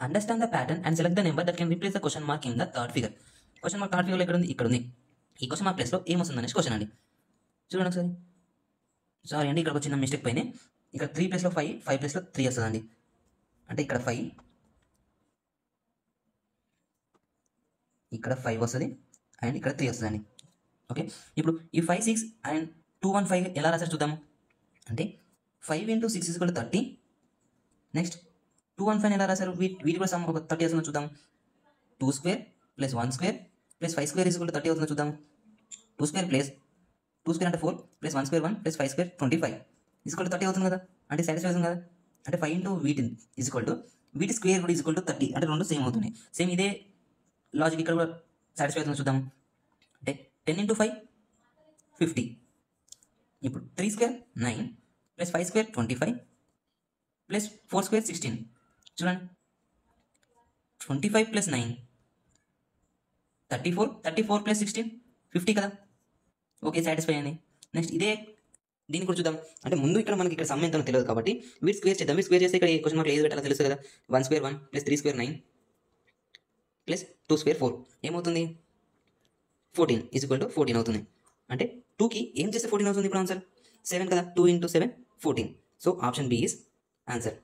Understand the pattern and select the number that can replace the question mark in the third figure. Question mark third ఫిగర్లో ఇక్కడ ఉంది, ఇక్కడ ఉంది. ఈ question mark ప్లేస్లో ఏమొస్తుంది అనేసి క్వశ్చన్ అండి. చూడండి ఒకసారి. సారీ అండి, ఇక్కడ ఒక చిన్న మిస్టేక్ పైన ఇక్కడ 3 ప్లేస్లో 5, 5 ప్లేస్లో 3 వస్తుందండి. అంటే ఇక్కడ 5, ఇక్కడ 5 వస్తుంది అండ్ ఇక్కడ 3 వస్తుందండి. ఓకే, ఇప్పుడు ఈ 5, 6 అండ్ 2, 1, 5 ఎలా రాసారు చూద్దాము. అంటే 5 × 6 = 30. నెక్స్ట్ 2, 1, 5 ఎలా రాశారు, వీటి కూడా సమ్ ఒక 30 వస్తుందో చూద్దాం. 2² + 1² + 5² = 30 అవుతుందో చూద్దాము. 2² అంటే 4 + 1² 1 + 5² 25 = 30 అవుతుంది కదా. అంటే సాటిస్ఫై అవుతుంది కదా. అంటే 5 × వీటి వీటి స్క్వేర్ కూడా = 30. అంటే రెండు సేమ్ అవుతున్నాయి. సేమ్ ఇదే లాజిక్ ఇక్కడ కూడా సాటిస్ఫై అవుతుందో చూద్దాము. అంటే 10 × 5 50. ఇప్పుడు 3² 9 + 5² 25 + 4² 16. చూడండి, 25 + 9 34, 34 + 16 50 కదా. ఓకే, సాటిస్ఫై అయింది. నెక్స్ట్ ఇదే దీన్ని కూడా చూద్దాం. అంటే ముందు ఇక్కడ మనకి ఇక్కడ సమ్ ఎంతనో తెలియదు కాబట్టి వీటి స్క్వేర్ చేద్దాం. వీటి స్క్వేర్ చేస్తే ఇక్కడ క్వశ్చన్ మార్క్ ఏది పెట్టాలో తెలుసు కదా. 1² 1 + 3² 9 + 2² 4 ఏమవుతుంది, 14 = 14 అవుతుంది. అంటే 2కి ఏం చేస్తే 14 అవుతుంది ఇప్పుడు ఆన్సర్ 7 కదా. 2 × 7 14. So option B is answer.